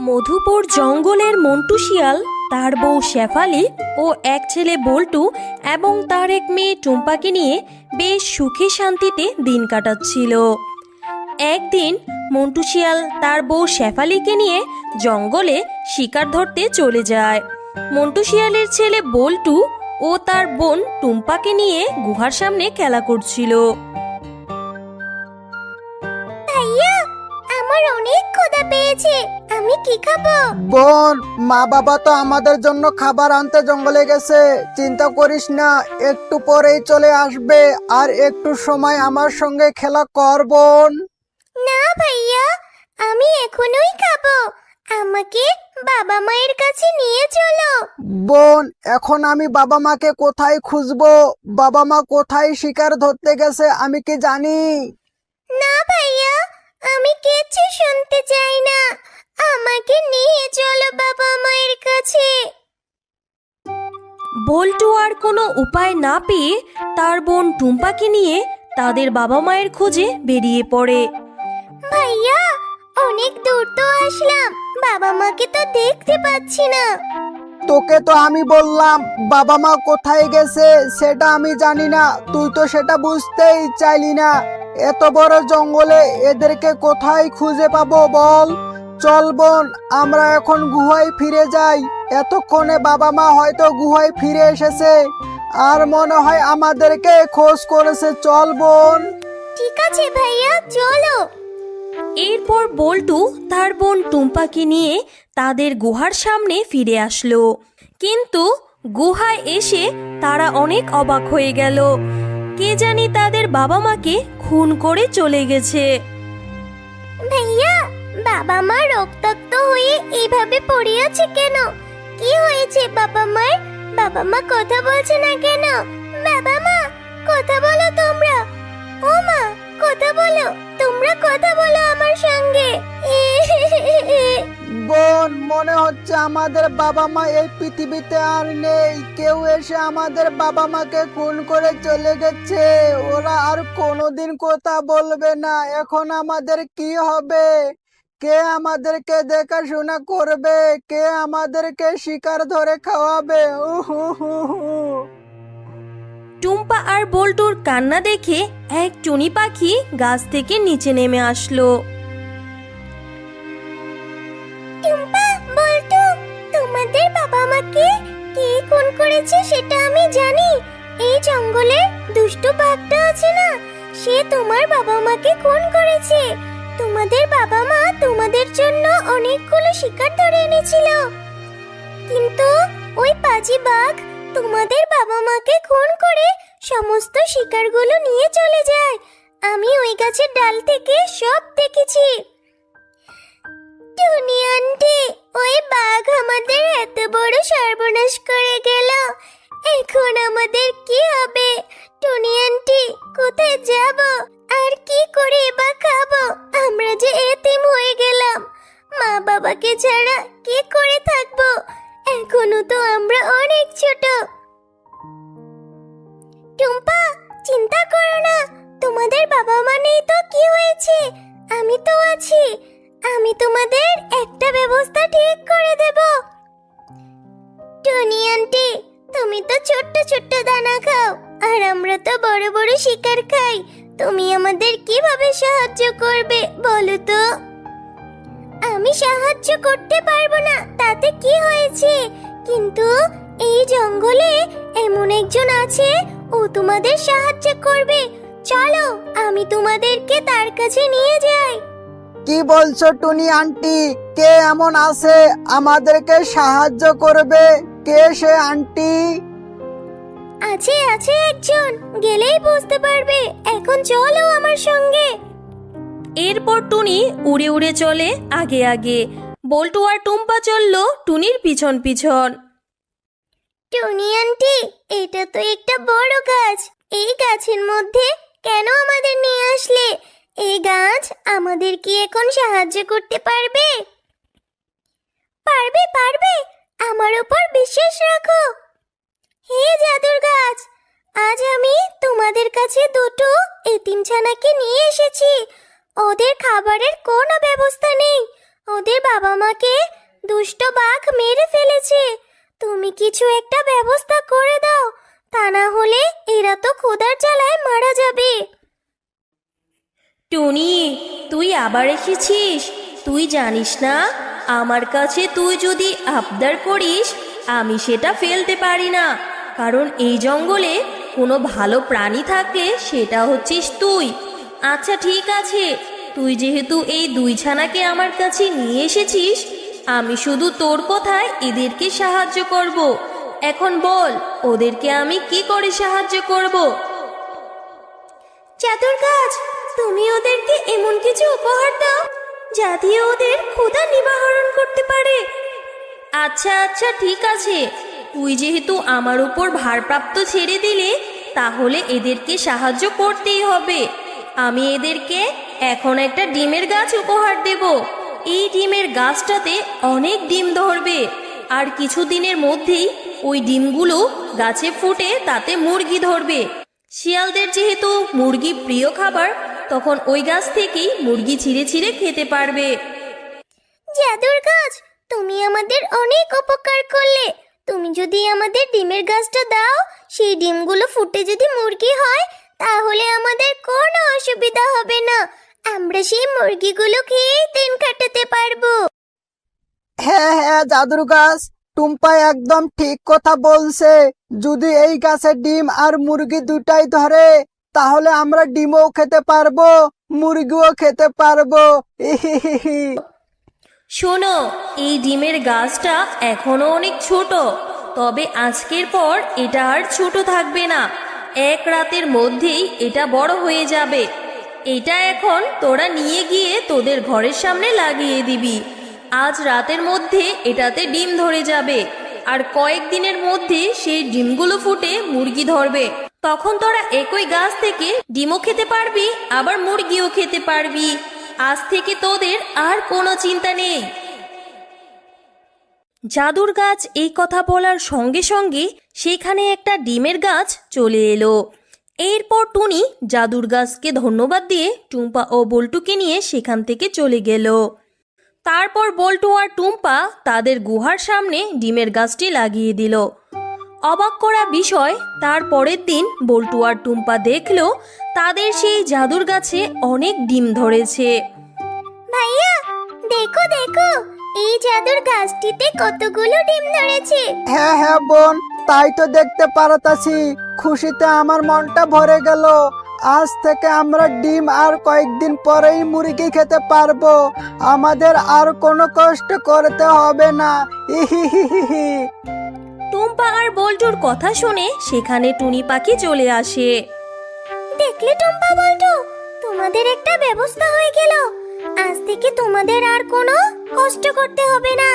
মধুপুর জঙ্গলের মন্টু শিয়াল, তার বউ শেফালি ও এক ছেলে বল্টু এবং তার এক মেয়ে টুম্পাকে নিয়ে বেশ সুখে শান্তিতে দিন কাটাচ্ছিল। একদিন মন্টু শিয়াল তার বউ শেফালিকে নিয়ে জঙ্গলে শিকার ধরতে চলে যায়। মন্টু শিয়ালের ছেলে বল্টু ও তার বোন টুম্পাকে নিয়ে গুহার সামনে খেলা করছিল। ভাইয়া, আমার অনেক ক্ষুধা পেয়েছে, আমি কি খাবো? বোন, মা বাবা তো আমাদের জন্য খাবার আনতে জঙ্গলে গেছে, চিন্তা করিস না, একটু পরেই চলে আসবে। আর একটু সময় আমার সঙ্গে খেলা কর বোন। না ভাইয়া, আমি এখনই খাবো, আমাকে বাবা মায়ের কাছে নিয়ে চলো। বোন, এখন আমি বাবা মাকে কোথায় খুঁজবো? বাবা মা কোথায় শিকার ধরতে গেছে আমি কি জানি? না ভাইয়া, আমি কিচ্ছু শুনতে চাই না, আমাকে নিয়ে চলো বাবা মায়ের কাছে। বল্টু আর কোনো উপায় না পেয়ে তার বোন টুম্পাকে নিয়ে তাদের বাবা মায়ের খোঁজে বেরিয়ে পড়ে। ভাইয়া, অনেক দূর তো আসলাম, বাবা মাকে তো দেখতে পাচ্ছি না। তোকে তো আমি বললাম বাবা মা কোথায় গেছে সেটা আমি জানি না, তুই তো সেটা বুঝতেই চাইলি না। এত বড় জঙ্গলে এদেরকে কোথায় খুঁজে পাবো বল? চল বোন, আমরা এখন গুহায় ফিরে যাই। এতক্ষণে বাবা মা হয়তো গুহায় ফিরে এসেছে, আর মনে হয় আমাদেরকে খোঁজ করেছে। চল বোন। ঠিক আছে ভাইয়া, চলো। এরপর বল্টু তার বোন টুম্পাকে নিয়ে তাদের গুহার সামনে ফিরে আসলো। কিন্তু গুহায় এসে তারা অনেক অবাক হয়ে গেল। কে জানি তাদের বাবা মাকে খুন করে চলে গেছে। ভাইয়া, বাবা মা রক্তাক্ত হয়ে এইভাবে পড়ে আছে কেন? কি হয়েছে বাবা মার? বাবা মা কথা বলছে না কেন? বাবা মা, কথা বলো তোমরা। ও মা, কথা বলো, তোমরা কথা বলো আমার সঙ্গে। বোন, মনে হচ্ছে আমাদের বাবা মা এই পৃথিবীতে আর নেই। কেউ এসে আমাদের বাবা মাকে খুন করে চলে গেছে। ওরা আর কোনোদিন কথা বলবে না। এখন আমাদের কি হবে? কে আমাদেরকে দেখাশোনা করবে? কে আমাদেরকে শিকার ধরে খাওয়াবে? টুম্পা আর বল্টুর কান্না দেখে এক টুনি পাখি গাছ থেকে নিচে নেমে আসলো। টুম্পা, বল্টু, তোমাদের বাবা মাকে কে খুন করেছে সেটা আমি জানি। এই জঙ্গলে দুষ্টু বাঘটা আছে না, সে তোমার বাবা মাকে খুন করেছে। তোমাদের বাবা মা তোমাদের জন্য অনেকগুলো শিকার ধরে এনেছিল, কিন্তু ওই পাজি বাঘ তোমাদের বাবা মাকে খুন করে সমস্ত শিকারগুলো নিয়ে চলে যায়। আমি ওই গাছের ডাল থেকে সব দেখেছি। টুনি আন্টি, ওই বাঘ আমাদের এত বড় সর্বনাশ করে গেল, এখন আমাদের কি হবে? টুনি আন্টি, কোথায় যাব আর কি করে বা খাবো? আমরা যে এতিম হয়ে গেলাম, মা বাবাকে ছাড়া কি করে থাকবো? এখনো তো আমরা অনেক ছোট। টুম্পা, চিন্তা করো না, তোমাদের বাবা মা নেই তো কি হয়েছে? আমি তো আছি, আমি তোমাদের একটা ব্যবস্থা ঠিক করে দেব। টনি আন্টি, তুমি তো ছোট্ট ছোট্ট দানা খাও, আর আমরা তো বড় বড় শিকার খাই। তুমি আমাদের কিভাবে সাহায্য করবে বলো তো? আমি সাহায্য করতে পারবো না তাতে কি হয়েছে, কিন্তু এই জঙ্গলে এমন একজন আছে, ও তোমাদের সাহায্য করবে। চলো, আমি তোমাদেরকে তার কাছে নিয়ে যাই। কি বলছো টুনি আন্টি? কে এমন আছে আমাদেরকে সাহায্য করবে? কে সে আন্টি? আছে আছে একজন, গেলেই বুঝতে পারবে। এখন চলো আমার সঙ্গে। এরপর টুনি উড়ে উড়ে চলে আগে আগে। বল্টু আর টুম্পা চলল টুনির পিছন পিছন। টুনি আন্টি, এটা তো একটা বড় গাছ, এই গাছের মধ্যে কেন আমাদের নিয়ে আসলে? এই গাছ আমাদের কি এখন সাহায্য করতে পারবে? পারবে পারবে, আমার উপর বিশ্বাস রাখো। হে জাদুর গাছ, আজ আমি তোমাদের কাছে দুটো এতিমছানাকে নিয়ে এসেছি। ওদের খাবারের কোনো ব্যবস্থা নেই, ওদের বাবা মাকে দুষ্ট বাঘ মেরে ফেলেছে। তুমি কিছু একটা ব্যবস্থা করে দাও, তা না হলে এরা তো ক্ষুধার জ্বালায় মারা যাবে। টুনি, তুই আবার এসেছিস? তুই জানিস না, আমার কাছে তুই যদি আবদার করিস আমি সেটা ফেলতে পারি না, কারণ এই জঙ্গলে কোনো ভালো প্রাণী থাকলে সেটা হচ্ছিস তুই। আচ্ছা ঠিক আছে, তুই যেহেতু এই দুই ছানাকে আমার কাছে নিয়ে এসেছিস, আমি শুধু তোর কথায় এদেরকে সাহায্য করব। এখন বল, ওদেরকে আমি কি করে সাহায্য করব? জাদুর গাছ, তুমি ওদেরকে এমন কিছু উপহার দাও যা দিয়ে ওদের ক্ষুধা নিবারণ করতে পারে। আচ্ছা আচ্ছা ঠিক আছে, তুই যেহেতু আমার উপর ভারপ্রাপ্ত ছেড়ে দিলে, তাহলে এদেরকে সাহায্য করতেই হবে। আমি এদেরকে এখন একটা ডিমের গাছ উপহার দেব। এই ডিমের গাছটাতে অনেক ডিম ধরবে, আর কিছুদিনের মধ্যেই ওই ডিমগুলো গাছে ফুটে তাতে মুরগি ধরবে। শিয়ালদের যেহেতু মুরগি প্রিয় খাবার, তখন ওই গাছ থেকেই মুরগি ছিঁড়ে ছিঁড়ে খেতে পারবে। জাদুর গাছ, তুমি আমাদের অনেক উপকার করলে। তুমি যদি আমাদের ডিমের গাছটা দাও, সেই ডিমগুলো ফুটে যদি মুরগি হয়, তাহলে আমাদের কোনো অসুবিধা হবে না। আমরা সেই মুরগিগুলো খেয়ে দিন কাটাতে পারবো। হ্যাঁ হ্যাঁ জাদুর গাছ, টুম্পা একদম ঠিক কথা বলছে। যদি এই গাছের ডিম আর মুরগি দুটাই ধরে, তাহলে আমরা ডিমও খেতে পারবো, মুরগিও খেতে পারবো। শোনো, এই ডিমের গাছটা এখনো অনেক ছোট, তবে আজকের পর এটা আর ছোট থাকবে না। এক রাতের মধ্যেই এটা বড় হয়ে যাবে। এটা এখন তোরা নিয়ে গিয়ে তোদের ঘরের সামনে লাগিয়ে দিবি। আজ রাতের মধ্যে এটাতে ডিম ধরে যাবে, আর কয়েকদিনের মধ্যে সেই ডিমগুলো ফুটে মুরগি ধরবে। তখন তোরা একই গাছ থেকে ডিমও খেতে পারবি, আবার মুরগিও খেতে পারবি। আজ থেকে তোদের আর কোনো চিন্তা নেই। জাদুর গাছ এই কথা বলার সঙ্গে সঙ্গে সেখানে একটা ডিমের গাছ চলে এলো। এরপর টুনি জাদুর গাছকে ধন্যবাদ দিয়ে টুম্পা ও বল্টুকে নিয়ে সেখান থেকে চলে গেল। তারপর বল্টু আর টুম্পা তাদের গুহার সামনে ডিমের গাছটি লাগিয়ে দিল। অবাক করা বিষয়, তার পরের দিন বল্টু আর টুম্পা দেখলো তাদের সেই জাদুর গাছে অনেক ডিম ধরেছে। ভাইয়া, দেখো দেখো, এই জাদুর গাছটিতে কতগুলো ডিম ধরেছে। হ্যাঁ হ্যাঁ বোন, তাই তো দেখতে পারতাছি। খুশিতে আমার মনটা ভরে গেল। আজ থেকে আমরা ডিম আর কয়েকদিন পরেই মুরগি খেতে পারবো। আমাদের আর কোনো কষ্ট করতে হবে না। ইহিহিহি। টুম্পা আর বল্টুর কথা শুনে সেখানে টুনি পাখি চলে আসে। দেখলে টম্পা, বল্টু, তোমাদের একটা ব্যবস্থা হয়ে গেল। আজ থেকে তোমাদের আর কোনো কষ্ট করতে হবে না।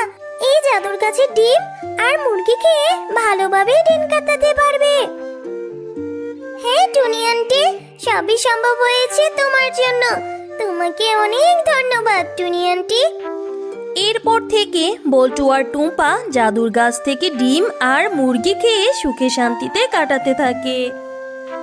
এই জাদুর গাছের ডিম আর মুরগি খেয়ে ভালোভাবে দিন কাটাতে পারবে। হ্যাঁ টুনি আন্টি, সবই সম্ভব হয়েছে তোমার জন্য। তোমাকে অনেক ধন্যবাদ টুনি আন্টি। এরপর থেকে বল্টু আর টুম্পা জাদুর গাছ থেকে ডিম আর মুরগি খেয়ে সুখে শান্তিতে কাটাতে থাকে।